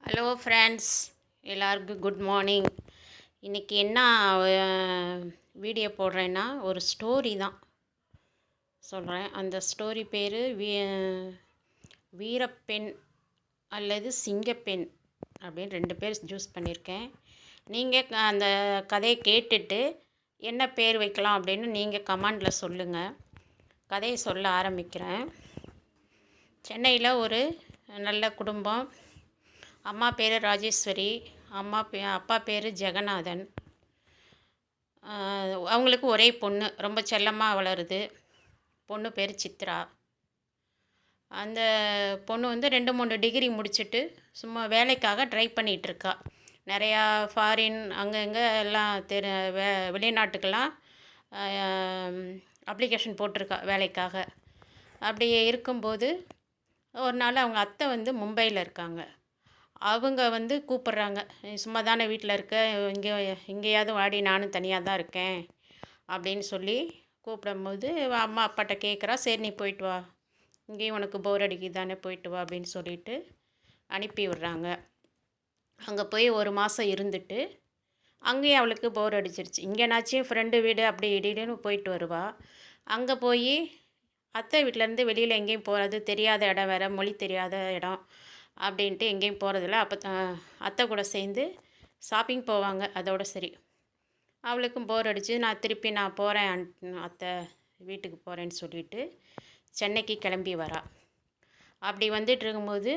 Hello friends, எல்லாருக்கும் good morning. இன்றைக்கி என்ன வீடியோ போடுறேன்னா, ஒரு ஸ்டோரி தான் சொல்கிறேன். அந்த ஸ்டோரி பேர் வீரப்பெண் அல்லது சிங்கப்பெண் அப்படின்னு 2 பேர் சூஸ் பண்ணியிருக்கேன். நீங்கள் அந்த கதையை கேட்டுட்டு என்ன பேர் வைக்கலாம் அப்படின்னு நீங்கள் கமெண்டில் சொல்லுங்கள். கதையை சொல்ல ஆரம்பிக்கிறேன். சென்னையில் ஒரு நல்ல குடும்பம். அம்மா பேர் ராஜேஸ்வரி, அப்பா பேர் ஜெகநாதன். அவங்களுக்கு ஒரே பொண்ணு, ரொம்ப செல்லமாக வளருது. பொண்ணு பேர் சித்ரா. அந்த பொண்ணு வந்து 2-3 டிகிரி முடிச்சுட்டு சும்மா வேலைக்காக ட்ரை பண்ணிகிட்ருக்கா. நிறையா ஃபாரின் அங்கே இங்கே எல்லாம் வெளிநாட்டுக்கெல்லாம் அப்ளிகேஷன் போட்டிருக்கா வேலைக்காக. அப்படி இருக்கும்போது ஒரு நாள் அவங்க அத்தை வந்து மும்பையில் இருக்காங்க. அவங்க வந்து கூப்பிட்றாங்க, சும்மா தானே வீட்டில் இருக்க, எங்கேயாவது வாடி, நானும் தனியாக தான் இருக்கேன் அப்படின்னு சொல்லி கூப்பிடும்போது அம்மா அப்பாட்ட கேட்குறா. சரி நீ போயிட்டு வா, இங்கேயும் உனக்கு போர் அடிக்குது தானே, போயிட்டு வா அப்படின்னு சொல்லிட்டு அனுப்பி விட்றாங்க. அங்கே போய் 1 மாதம் இருந்துட்டு அங்கேயும் அவளுக்கு போர் அடிச்சிருச்சு. இங்கேனாச்சும் ஃப்ரெண்டு வீடு அப்படி இப்படின்னு போயிட்டு வருவா. அங்கே போய் அத்தை வீட்டிலேருந்து வெளியில் எங்கேயும் போகிறது, தெரியாத இடம் வேறு, மொழி தெரியாத இடம் அப்படின்ட்டு எங்கேயும் போகிறதில்ல. அப்போ அத்தை கூட சேர்ந்து ஷாப்பிங் போவாங்க, அதோட சரி. அவளுக்கும் போர் அடிச்சு நான் போகிறேன் அத்தை வீட்டுக்கு போகிறேன்னு சொல்லிட்டு சென்னைக்கு கிளம்பி வரா. அப்படி வந்துட்டு இருக்கும்போது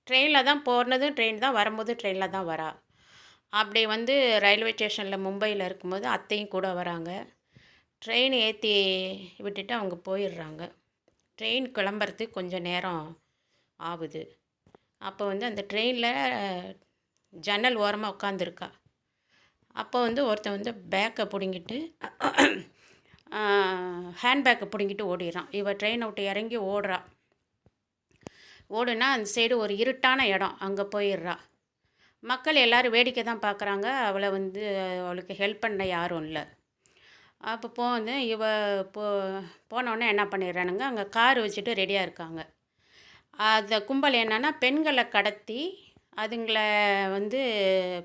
ட்ரெயினில் தான் போனதும் ட்ரெயின் தான், வரும்போது ட்ரெயினில் தான் வரா. அப்படி வந்து ரயில்வே ஸ்டேஷனில் மும்பையில் இருக்கும்போது அத்தையும் கூட வராங்க. ட்ரெயின் ஏற்றி விட்டுட்டு அவங்க போயிடுறாங்க. ட்ரெயின் கிளம்புறதுக்கு கொஞ்சம் நேரம் ஆகுது. அப்போ வந்து அந்த ட்ரெயினில் ஜன்னல் ஓரமாக உட்காந்துருக்கா. அப்போ வந்து ஒருத்தன் வந்து பேக்கை பிடுங்கிட்டு ஹேண்ட்பேக்கை பிடுங்கிட்டு ஓடிடுறான். இவள் ட்ரெயினை விட்டு இறங்கி ஓடுனா அந்த சைடு ஒரு இருட்டான இடம், அங்கே போயிடுறா. மக்கள் எல்லோரும் வேடிக்கை தான் பார்க்குறாங்க. அவளுக்கு ஹெல்ப் பண்ண யாரும் இல்லை. அப்போ வந்து போனோடனே என்ன பண்ணிடுறானுங்க, அங்கே கார் வச்சுட்டு ரெடியாக இருக்காங்க. அந்த கும்பல் என்னென்னா, பெண்களை கடத்தி அதுங்களை வந்து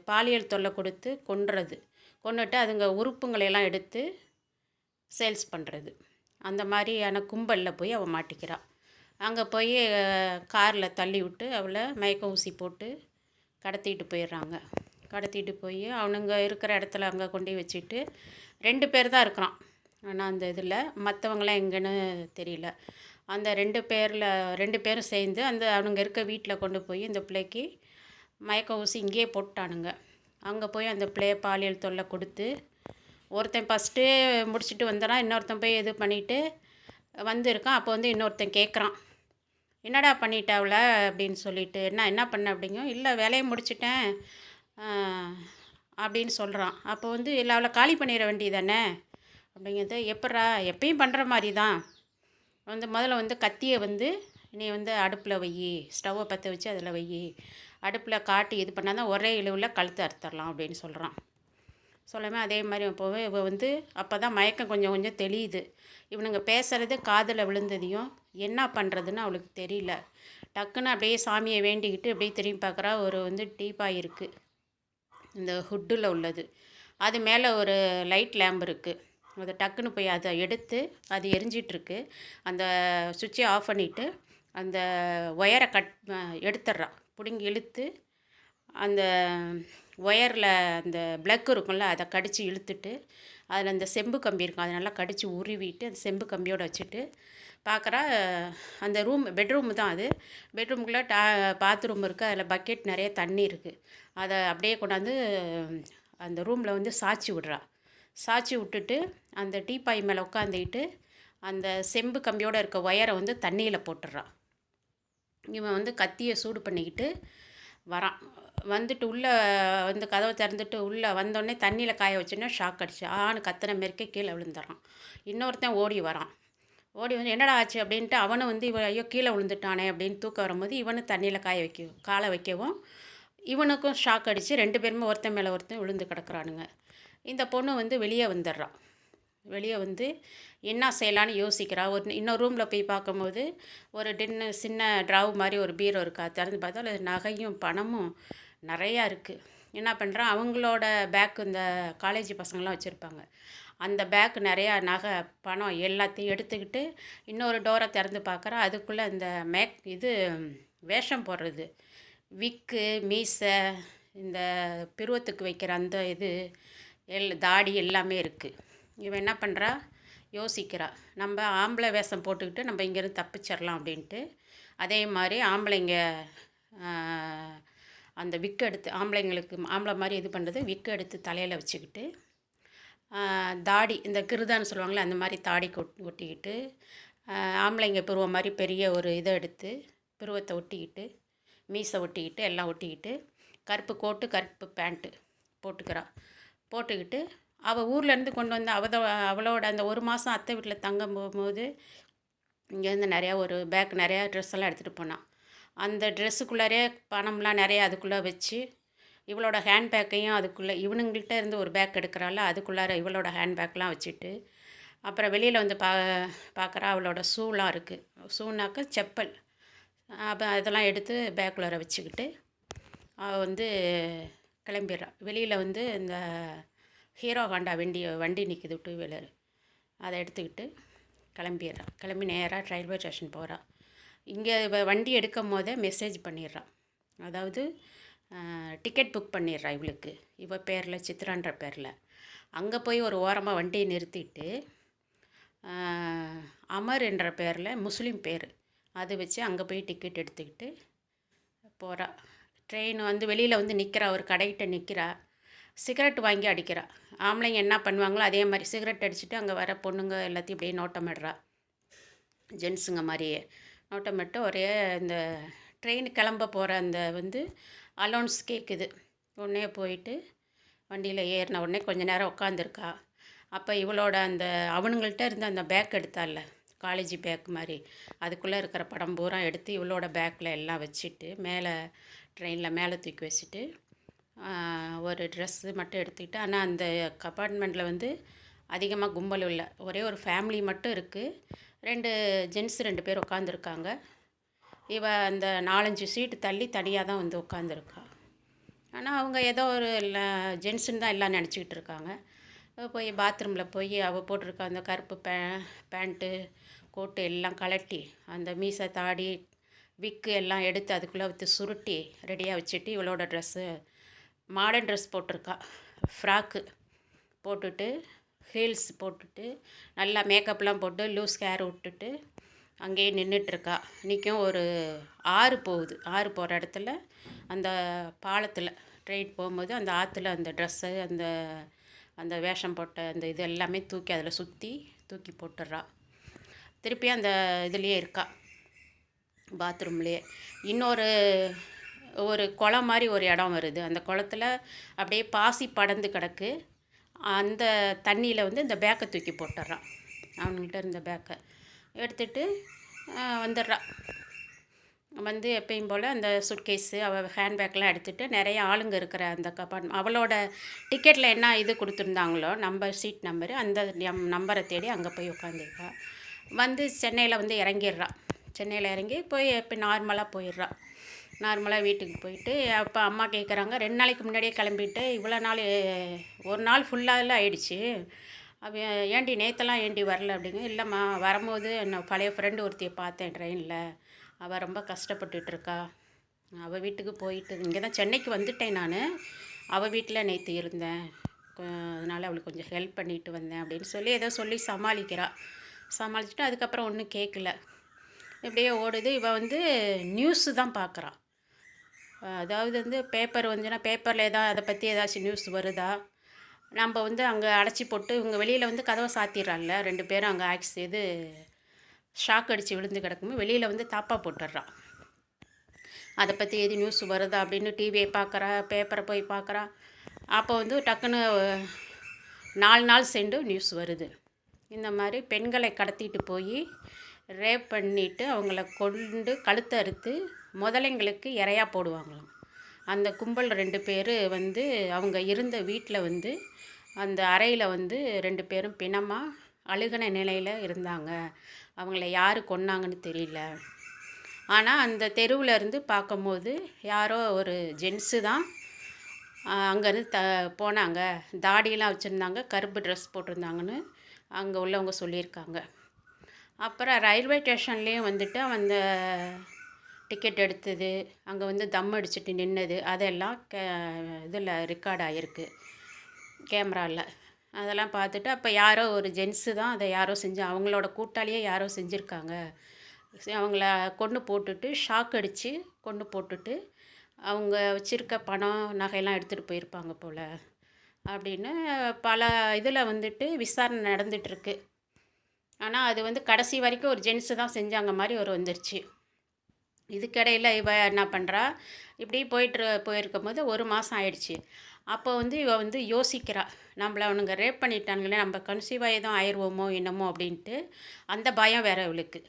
பாலியல் தொல்லை கொடுத்து கொன்னுட்டு அதுங்க உறுப்புங்களையெல்லாம் எடுத்து சேல்ஸ் பண்ணுறது. அந்த மாதிரியான கும்பலில் போய் அவள் மாட்டிக்கிறாள். அங்கே போய் காரில் தள்ளி விட்டு அவளை மயக்க ஊசி போட்டு கடத்திட்டு போயிடுறாங்க. கடத்திட்டு போய் அவனுங்க இருக்கிற இடத்துல அங்கே கொண்டு வச்சுட்டு 2 பேர் தான் இருக்கிறான். ஆனால் அந்த இதில் மற்றவங்களாம் எங்கேன்னு தெரியல. அந்த 2 பேரும் சேர்ந்து அவனுங்க இருக்க வீட்டில் கொண்டு போய் இந்த பிள்ளைக்கு மயக்க ஊசி இங்கேயே போட்டானுங்க. அங்கே போய் அந்த பிள்ளையை பாலியல் தொல்லை கொடுத்து ஒருத்தன் ஃபஸ்ட்டு முடிச்சுட்டு வந்தானா, இன்னொருத்தன் போய் இது பண்ணிவிட்டு வந்திருக்கான். அப்போ வந்து இன்னொருத்தன் கேட்குறான், என்னடா பண்ணிட்டாவள அப்படின்னு சொல்லிட்டு. என்ன பண்ண அப்படிங்க, இல்லை வேலையை முடிச்சிட்டேன் அப்படின்னு சொல்கிறான். அப்போ வந்து இல்லை அவளை காலி பண்ணிட வேண்டியதானே அப்படிங்கிறது. எப்பயும் பண்ணுற மாதிரி தான் முதல்ல வந்து கத்தியை வந்து நீ வந்து அடுப்பில் வை, ஸ்டவ்வை பற்ற வச்சு அதில் வை, அடுப்பில் காட்டி இது பண்ணால் தான் ஒரே இழுவில் கழுத்து அறுத்துடலாம் அப்படின்னு சொல்கிறான். சொல்லாமல் அதே மாதிரி போவே இவள் வந்து அப்போ தான் மயக்கம் கொஞ்சம் கொஞ்சம் தெளியுது. இவனுங்க பேசுகிறது காதில் விழுந்ததையும் என்ன பண்ணுறதுன்னு அவளுக்கு தெரியல. டக்குன்னு அப்படியே சாமியை வேண்டிக்கிட்டு அப்படியே திரும்பி பார்க்குறா. ஒரு வந்து டீப்பாய் இருக்குது, இந்த ஹுட்டில் உள்ளது. அது மேலே ஒரு லைட் லேம்ப் இருக்குது. அதை டக்குன்னு போய் அதை எடுத்து அது எரிஞ்சிட்ருக்கு. அந்த சுவிட்சை ஆஃப் பண்ணிவிட்டு அந்த ஒயரை எடுத்துட்றான். பிடுங்கி இழுத்து அந்த ஒயரில் அந்த ப்ளக் இருக்கும்ல, அதை கடித்து இழுத்துட்டு அதில் அந்த செம்பு கம்பி இருக்கும், அதை நல்லா கடித்து உருவிட்டு அந்த செம்பு கம்பியோடு வச்சுட்டு பார்க்குறா. அந்த பெட்ரூம் தான் அது. பெட்ரூமுக்குள்ளே பாத்ரூம் இருக்குது. அதில் பக்கெட் நிறைய தண்ணி இருக்குது. அதை அப்படியே கொண்டாந்து அந்த ரூமில் வந்து சாய்ச்சி விட்டுட்டு அந்த டீப்பாய் மேலே உட்காந்துக்கிட்டு அந்த செம்பு கம்பியோடு இருக்க ஒயரை வந்து தண்ணியில் போட்டுடுறான். இவன் வந்து கத்தியை சூடு பண்ணிக்கிட்டு வரான். வந்துட்டு உள்ளே வந்து கதவை திறந்துட்டு உள்ளே வந்தோடனே தண்ணியில் காய வச்சோன்னே ஷாக் அடிச்சு கத்துன மாரிக்கே கீழே விழுந்துடுறான். இன்னொருத்தன் ஓடி வரான். ஓடி வந்து என்னடா ஆச்சு அப்படின்ட்டு அவனும் வந்து ஐயோ கீழே விழுந்துட்டானே அப்படின்னு தூக்க வரும்போது இவனும் தண்ணியில் காலை வைக்கவும் இவனுக்கும் ஷாக் அடித்து 2 பேருமே ஒருத்தன் மேலே ஒருத்தன் விழுந்து கிடக்குறானுங்க. இந்த பொண்ணு வந்து வெளியே வந்துடுறான். வெளியே வந்து என்ன செய்யலான்னு யோசிக்கிறா. இன்னொரு ரூமில் போய் பார்க்கும்போது ஒரு சின்ன ட்ராவ் மாதிரி ஒரு பீரோ இருக்கா. திறந்து பார்த்தா அதில் நகையும் பணமும் நிறையா இருக்குது. என்ன பண்ணுறான், அவங்களோட பேக் இந்த காலேஜ் பசங்களாம் வச்சுருப்பாங்க. அந்த பேக் நிறையா நகை பணம் எல்லாத்தையும் எடுத்துக்கிட்டு இன்னொரு டோரை திறந்து பார்க்குறேன். அதுக்குள்ளே இந்த இது வேஷம் போடுறது, விக்கு மீசை, இந்த பிருவத்துக்கு வைக்கிற அந்த இது தாடி எல்லாமே இருக்குது. இவன் என்ன பண்ணுறா, யோசிக்கிறா, நம்ம ஆம்பளை வேஷம் போட்டுக்கிட்டு நம்ம இங்கேருந்து தப்பிச்சிடலாம் அப்படின்ட்டு. அதே மாதிரி ஆம்பளைங்க அந்த விக்கு எடுத்து ஆம்பளை மாதிரி இது பண்ணுறது, விக்கு எடுத்து தலையில் வச்சுக்கிட்டு தாடி இந்த கிருதான்னு சொல்லுவாங்களே அந்த மாதிரி தாடி ஒட்டிக்கிட்டு, ஆம்பளைங்க பருவம் மாதிரி பெரிய ஒரு இதை எடுத்து பருவத்தை ஒட்டிக்கிட்டு, மீசை ஒட்டிக்கிட்டு எல்லாம் ஒட்டிக்கிட்டு, கருப்பு கோட்டு கருப்பு பேண்ட்டு போட்டுக்கிட்டு அவள் ஊர்லேருந்து கொண்டு வந்து அவளோட அந்த ஒரு மாதம் அத்தை வீட்டில் தங்கும் போகும்போது இங்கேருந்து நிறையா ஒரு பேக் நிறையா ட்ரெஸ் எல்லாம் எடுத்துகிட்டு போனான். அந்த ட்ரெஸ்ஸுக்குள்ளாரே பணம்லாம் நிறையா அதுக்குள்ளே வச்சு இவளோட ஹேண்ட்பேக்கையும் அதுக்குள்ளே இவனுங்கள்கிட்ட இருந்து ஒரு பேக் எடுக்கிறாள், அதுக்குள்ளார இவளோட ஹேண்ட்பேக்லாம் வச்சுட்டு, அப்புறம் வெளியில் வந்து பார்க்குறா அவளோட ஷூலாம் இருக்குது. ஷூனாக்க செப்பல், அப்போ அதெல்லாம் எடுத்து பேக்குள்ளார வச்சுக்கிட்டு அவள் வந்து கிளம்பிடுறா. வெளியில் வந்து இந்த ஹீரோ ஹாண்டா வண்டி நிற்கிது, டூ வீலர், அதை எடுத்துக்கிட்டு கிளம்பி நேராக ரயில்வே ஸ்டேஷன் போகிறா. இங்கே வண்டி எடுக்கும் போதே மெசேஜ் பண்ணிடுறான், அதாவது டிக்கெட் புக் பண்ணிடுறா இவளுக்கு, இவ பேரில் சித்ரான்ற பேரில். அங்கே போய் ஒரு ஓரமாக வண்டியை நிறுத்திட்டு அமர் என்ற பேரில் முஸ்லீம் பேர் அதை வச்சு அங்கே போய் டிக்கெட் எடுத்துக்கிட்டு போகிறா. ட்ரெயின் வந்து வெளியில் வந்து நிற்கிறா, ஒரு கடைகிட்ட நிற்கிறா, சிகரெட் வாங்கி அடிக்கிறா. ஆம்பளைங்க என்ன பண்ணுவாங்களோ அதே மாதிரி சிகரெட் அடிச்சுட்டு அங்கே வர பொண்ணுங்க எல்லாத்தையும் இப்படியே நோட்டமிடுறா, ஜென்ஸுங்க மாதிரியே நோட்டமிட்டு ஒரே இந்த ட்ரெயின் கிளம்ப போகிற அந்த வந்து அலௌன்ஸ் கேட்குது. உடனே போயிட்டு வண்டியில் ஏறின உடனே கொஞ்சம் நேரம் உட்காந்துருக்கா. அப்போ இவளோட அந்த அவனுங்கள்ட்ட இருந்து அந்த பேக் எடுத்தால, காலேஜ் பேக் மாதிரி, அதுக்குள்ளே இருக்கிற படம் பூரா எடுத்து இவளோட பேக்கில் எல்லாம் வச்சுட்டு ட்ரெயினில் மேலே தூக்கி வச்சுட்டு ஒரு ட்ரெஸ்ஸு மட்டும் எடுத்துக்கிட்டு. ஆனால் அந்த கம்பார்ட்மெண்ட்டில் வந்து அதிகமாக கும்பல் இல்லை, ஒரே ஒரு ஃபேமிலி மட்டும் இருக்குது. 2 ஜென்ஸ் 2 பேர் உட்காந்துருக்காங்க. இவ அந்த 4-5 சீட்டு தள்ளி தனியாக தான் வந்து உட்காந்துருக்கா. ஆனால் அவங்க ஏதோ ஒரு ஜென்ஸுன்னு தான் எல்லாம் நினச்சிக்கிட்டு இருக்காங்க. போய் பாத்ரூமில் போய் அவள் போட்டிருக்க அந்த கருப்பு பேண்ட்டு கோட்டு எல்லாம் கலட்டி அந்த மீசை தாடி விக்கு எல்லாம் எடுத்து அதுக்குள்ளே வச்சு சுருட்டி ரெடியாக வச்சுட்டு இவளோட ட்ரெஸ்ஸு மாடர்ன் ட்ரெஸ் போட்டிருக்கா, ஃப்ராக்கு போட்டுட்டு ஹீல்ஸ் போட்டுட்டு நல்லா மேக்கப்லாம் போட்டு லூஸ் ஹேர் விட்டுட்டு அங்கேயே நின்றுட்டுருக்கா. இன்றைக்கும் ஒரு ஆறு போகுது, ஆறு போகிற இடத்துல அந்த பாலத்தில் ட்ரெயின் போகும்போது அந்த ஆற்றுல அந்த ட்ரெஸ்ஸு அந்த வேஷம் போட்ட அந்த இது எல்லாமே தூக்கி அதில் தூக்கி போட்டுடுறா. திருப்பி அந்த இதுலேயே இருக்கா, பாத்ரூம்லேயே. இன்னொரு ஒரு குளம் மாதிரி ஒரு இடம் வருது, அந்த குளத்துல அப்படியே பாசி படர்ந்து கிடக்கு. அந்த தண்ணியில் வந்து இந்த பேக்கை தூக்கி போட்டுடுறான். அவனுக்கிட்ட இருந்த பேக்கை எடுத்துகிட்டு வந்துடுறான். வந்து எப்பயும் போல் அந்த சுட்கேஸு அவள் ஹேண்ட்பேக்லாம் எடுத்துகிட்டு நிறைய ஆளுங்க இருக்கிற அந்த கம்பார்ட்மெண்ட், அவளோட டிக்கெட்டில் என்ன இது கொடுத்துருந்தாங்களோ நம்பர், சீட் நம்பரு, அந்த நம்பரை தேடி அங்கே போய் உட்காந்துருக்கா. வந்து சென்னையில் வந்து இறங்கிடுறான். சென்னையில் இறங்கி போய் இப்போ நார்மலாக போயிடுறான். நார்மலாக வீட்டுக்கு போயிட்டு அப்போ அம்மா கேட்குறாங்க, 2 நாளைக்கு முன்னாடியே கிளம்பிட்டு இவ்வளோ நாள், ஒரு நாள் ஃபுல்லாக ஆயிடுச்சு, அவன் ஏண்டி நேற்றெல்லாம் ஏண்டி வரல அப்படிங்க. இல்லைம்மா, வரும்போது நான் பழைய ஃப்ரெண்டு ஒருத்தியை பார்த்தேன் ட்ரெயினில், அவள் ரொம்ப கஷ்டப்பட்டுட்ருக்கா, அவள் வீட்டுக்கு போயிட்டு இங்கே தான் சென்னைக்கு வந்துட்டேன் நான், அவள் வீட்டில் நேற்று இருந்தேன், அதனால் அவளுக்கு கொஞ்சம் ஹெல்ப் பண்ணிட்டு வந்தேன் அப்படின்னு சொல்லி ஏதோ சொல்லி சமாளிச்சுட்டு அதுக்கப்புறம் ஒன்றும் கேட்கல. இப்படியே ஓடுது. இவள் வந்து நியூஸு தான் பார்க்குறான். அதாவது வந்து பேப்பர் வந்துன்னா பேப்பரில் அதை பற்றி ஏதாச்சும் நியூஸ் வருதா, நம்ம வந்து அங்கே அடைச்சி போட்டு இவங்க வெளியில் வந்து கதவை சாத்திடுறான்ல, 2 பேரும் அங்கே ஷாக் அடித்து விழுந்து கிடக்கும்போது வெளியில் வந்து தாப்பா போட்டுடுறான். அதை பற்றி எது நியூஸ் வருதா அப்படின்னு டிவியை பார்க்குறா, பேப்பரை போய் பார்க்குறா. அப்போ வந்து டக்குன்னு 4 நாள் சென்று நியூஸ் வருது, இந்த மாதிரி பெண்களை கடத்திட்டு போய் ரேப் பண்ணிவிட்டு அவங்கள கொண்டு கழுத்தை அறுத்து முதலைங்களுக்கு இரையா போடுவாங்களாம். அந்த கும்பல் 2 பேர் வந்து அவங்க இருந்த வீட்டில் வந்து அந்த அறையில் வந்து 2 பேரும் பிணமாக அழுகின நிலையில் இருந்தாங்க. அவங்கள யார் கொன்னாங்கன்னு தெரியல. ஆனால் அந்த தெருவில் இருந்து பார்க்கும்போது யாரோ ஒரு ஜென்ஸு தான் அங்கேருந்து போனாங்க. தாடியெல்லாம் வச்சுருந்தாங்க, கருப்பு ட்ரெஸ் போட்டிருந்தாங்கன்னு அங்கே உள்ளவங்க சொல்லியிருக்காங்க. அப்புறம் ரயில்வே ஸ்டேஷன்லேயும் வந்துட்டு அந்த டிக்கெட் எடுத்தது, அங்கே வந்து தம் அடிச்சுட்டு நின்னது, அதெல்லாம் இதில் ரெக்கார்ட் ஆகிருக்கு கேமராவில். அதெல்லாம் பார்த்துட்டு அப்போ யாரோ ஒரு ஜென்ஸு தான் அதை யாரோ அவங்களோட கூட்டாளியே யாரோ செஞ்சுருக்காங்க. அவங்கள கொன்று போட்டுட்டு ஷாக் அடித்து கொன்று போட்டுட்டு அவங்க வச்சுருக்க பணம் நகையெல்லாம் எடுத்துகிட்டு போயிருப்பாங்க போல் அப்படின்னு பல இதில் வந்துட்டு விசாரணை நடந்துகிட்ருக்கு. ஆனால் அது வந்து கடைசி வரைக்கும் ஒரு ஜென்ஸு தான் செஞ்சாங்க மாதிரி ஒரு வந்துருச்சு. இதுக்கிடையில் இவ என்ன பண்ணுறா, இப்படி போயிருக்கும் போது 1 மாதம் ஆயிடுச்சு. அப்போ வந்து இவ வந்து யோசிக்கிறா, நம்மளை அவனுங்க ரேப் பண்ணிட்டானுங்களே, நம்ம கன்சீவ் ஆகி தான் ஆயிடுவோமோ என்னமோ அப்படின்ட்டு அந்த பயம் வேறு இவளுக்கு.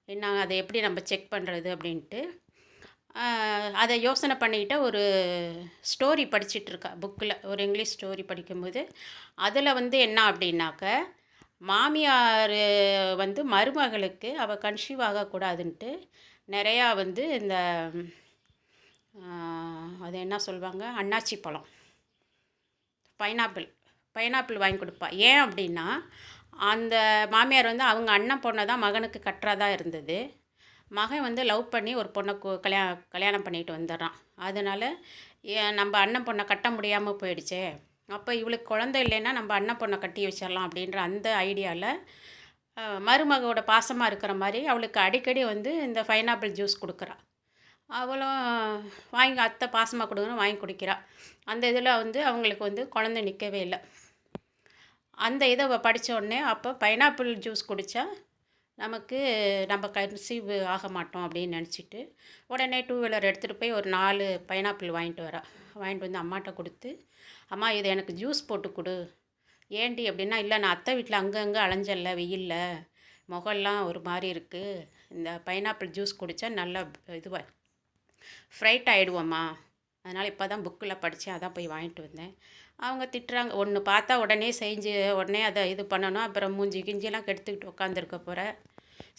என்ன அதை எப்படி நம்ம செக் பண்ணுறது அப்படின்ட்டு அதை யோசனை பண்ணிக்கிட்ட ஒரு ஸ்டோரி படிச்சிட்ருக்கா புக்கில். ஒரு இங்கிலீஷ் ஸ்டோரி படிக்கும்போது அதில் வந்து என்ன அப்படின்னாக்க, மாமியார் வந்து மருமகளுக்கு அவள் கன்சீவ் ஆகக்கூடாதுன்ட்டு நிறையா வந்து இந்த அது என்ன சொல்லுவாங்க, அன்னாச்சி பழம், பைனாப்பிள் வாங்கி கொடுப்பா. ஏன் அப்படின்னா அந்த மாமியார் வந்து அவங்க அண்ணன் பொண்ணை தான் மகனுக்கு கட்டுறதா இருந்தது. மகன் வந்து லவ் பண்ணி ஒரு பொண்ணை கல்யாணம் பண்ணிட்டு வந்துடுறான். அதனால் நம்ம அண்ணன் பொண்ணை கட்ட முடியாமல் போயிடுச்சே, அப்போ இவளுக்கு குழந்தை இல்லைன்னா நம்ம அண்ணன் பொண்ணை கட்டி வச்சிடலாம் அப்படின்ற அந்த ஐடியாவில் மருமகளோட பாசமாக இருக்கிற மாதிரி அவளுக்கு அடிக்கடி வந்து இந்த பைனாப்பிள் ஜூஸ் கொடுக்குறா. அவளும் வாங்கி அத்தை பாசமாக கொடுக்கணும் வாங்கி குடிக்கிறா. அந்த இதில் வந்து அவங்களுக்கு வந்து குழந்தை நிற்கவே இல்லை. அந்த இதை படித்த உடனே அப்போ பைனாப்பிள் ஜூஸ் குடித்தா நமக்கு நம்ம கன்சீவ் ஆக மாட்டோம் அப்படின்னு நினச்சிட்டு உடனே 2 வீலர் எடுத்துகிட்டு போய் ஒரு 4 பைனாப்பிள் வாங்கிட்டு வந்து அம்மாட்ட கொடுத்து, அம்மா இதை எனக்கு ஜூஸ் போட்டு கொடு. ஏன்டி அப்படின்னா, இல்லை நான் அத்தை வீட்டில் அங்கங்கே அலைஞ்சல்ல வெயில்ல, முகம்லாம் ஒரு மாதிரி இருக்குது, இந்த பைனாப்பிள் ஜூஸ் குடித்தா நல்லா இதுவாக ஃப்ரைட் ஆகிடுவோம்மா, அதனால் இப்போ தான் புக்கில் படித்தேன், அதான் போய் வாங்கிட்டு வந்தேன். அவங்க திட்டுறாங்க, ஒன்று பார்த்தா உடனே செஞ்சு உடனே அதை இது பண்ணணும், அப்புறம் மூஞ்சி கிஞ்சிலாம் கெடுத்துக்கிட்டு உட்காந்துருக்க போகிற,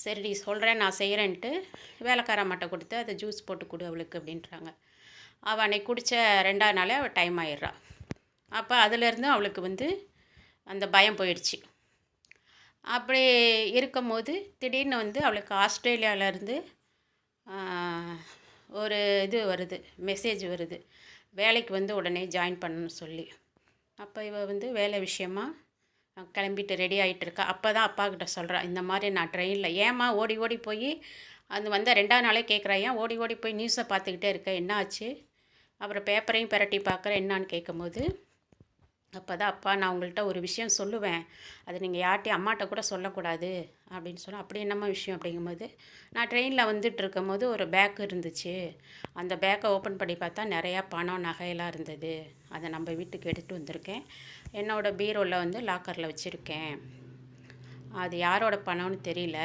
சரி நீ சொல்கிறேன் நான் செய்கிறேன்ட்டு வேலைக்காரம்மாட்ட கொடுத்து அதை ஜூஸ் போட்டு கொடு அவளுக்கு அப்படின்றாங்க. அவள் அன்னைக்கு குடித்த 2ஆவது நாளே அவள் டைம் ஆயிடுறா. அப்போ அதுலேருந்து அவளுக்கு வந்து அந்த பயம் போயிடுச்சு. அப்படி இருக்கும்போது திடீர்னு வந்து அவளுக்கு ஆஸ்திரேலியாவிலேருந்து ஒரு இது வருது, மெசேஜ் வருது, வேலைக்கு வந்து உடனே ஜாயின் பண்ணணும்னு சொல்லி. அப்போ இவள் வந்து வேலை விஷயமா கிளம்பிட்டு ரெடி ஆகிட்டு இருக்கா. அப்போ தான் அப்பாக்கிட்ட சொல்கிறா, இந்த மாதிரி நான் ட்ரெயினில், ஏம்மா ஓடி ஓடி போய் அது வந்த 2ஆவது நாளே கேட்குறா, ஏன் ஓடி ஓடி போய் நியூஸை பார்த்துக்கிட்டே இருக்க, என்ன ஆச்சு, அப்புறம் பேப்பரையும் பிரட்டி பார்க்குறேன் என்னான்னு கேட்கும்போது, அப்போ தான் அப்பா நான் உங்கள்கிட்ட ஒரு விஷயம் சொல்லுவேன், அது நீங்கள் யார்கிட்டையும் அம்மாட்ட கூட சொல்லக்கூடாது அப்படின்னு சொன்னால், அப்படி என்னம்மா விஷயம் அப்படிங்கும்போது, நான் ட்ரெயினில் வந்துட்டு இருக்கும்போது ஒரு பேக் இருந்துச்சு, அந்த பேக்கை ஓப்பன் பண்ணி பார்த்தா நிறையா பணம் நகையெல்லாம் இருந்தது, அதை நம்ம வீட்டுக்கு எடுத்துகிட்டு வந்திருக்கேன், என்னோடய பீரோவில் வந்து லாக்கரில் வச்சுருக்கேன், அது யாரோட பணம்னு தெரியல,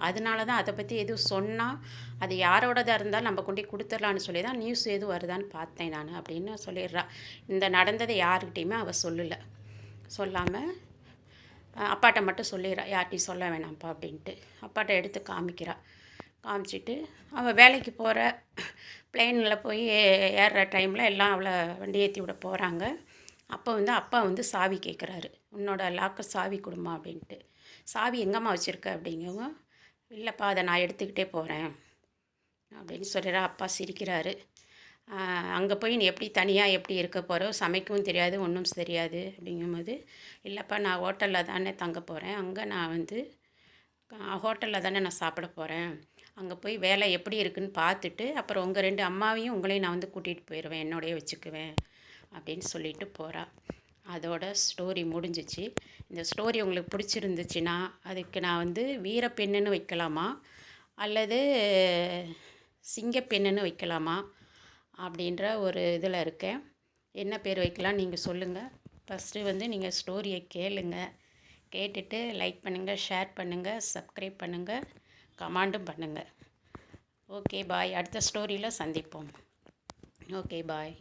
அதனால தான் அதை பற்றி எதுவும் சொன்னால் அது யாரோடதாக இருந்தாலும் நம்ம கொண்டு கொடுத்துடலான்னு சொல்லி தான் நியூஸ் எதுவும் வருதான்னு பார்த்தேன் நான் அப்படின்னு சொல்லிடுறா. இந்த நடந்ததை யாருக்கிட்டையுமே அவள் சொல்லலை, சொல்லாமல் அப்பாட்ட மட்டும் சொல்லிடுறா, யார்கிட்டையும் சொல்ல வேணாம்ப்பா அப்படின்ட்டு. அப்பாட்ட எடுத்து காமிச்சிட்டு அவள் வேலைக்கு போகிற பிளெயினில் போய் ஏறுற டைமில் எல்லாம் அவளை வண்டி ஏற்றி விட போகிறாங்க. அப்போ வந்து அப்பா வந்து சாவி கேட்குறாரு, உன்னோட லாக்கர் சாவி கொடுமா அப்படின்ட்டு. சாவி எங்கம்மா வச்சுருக்க அப்படிங்கவும், இல்லைப்பா அதை நான் எடுத்துக்கிட்டே போகிறேன் அப்படின்னு சொல்லிடுறா. அப்பா சிரிக்கிறாரு. அங்கே போய் நீ எப்படி தனியாக எப்படி இருக்க போகிறோ, சமைக்கவும் தெரியாது ஒன்றும் தெரியாது அப்படிங்கும்போது, இல்லைப்பா நான் ஹோட்டலில் தானே தங்க போகிறேன், அங்கே நான் வந்து ஹோட்டலில் தானே நான் சாப்பிட போகிறேன், அங்கே போய் வேலை எப்படி இருக்குன்னு பார்த்துட்டு அப்புறம் உங்கள் 2 அம்மாவையும் உங்களையும் நான் வந்து கூட்டிகிட்டு போயிடுவேன், என்னோடய வச்சுக்குவேன் அப்படின்னு சொல்லிட்டு போகிறா. அதோட ஸ்டோரி முடிஞ்சிச்சு. இந்த ஸ்டோரி உங்களுக்கு பிடிச்சிருந்துச்சுன்னா அதுக்கு நான் வந்து வீரப்பெண்ணுன்னு வைக்கலாமா அல்லது சிங்கப்பெண்ணுன்னு வைக்கலாமா அப்படின்ற ஒரு இதில் இருக்கேன். என்ன பேர் வைக்கலாம் நீங்கள் சொல்லுங்கள். ஃபஸ்ட்டு வந்து நீங்கள் ஸ்டோரியை கேட்டுட்டு லைக் பண்ணுங்கள், ஷேர் பண்ணுங்கள், சப்ஸ்கிரைப் பண்ணுங்கள், கமெண்ட்டும் பண்ணுங்கள். ஓகே பாய், அடுத்த ஸ்டோரியில் சந்திப்போம். Okay bye.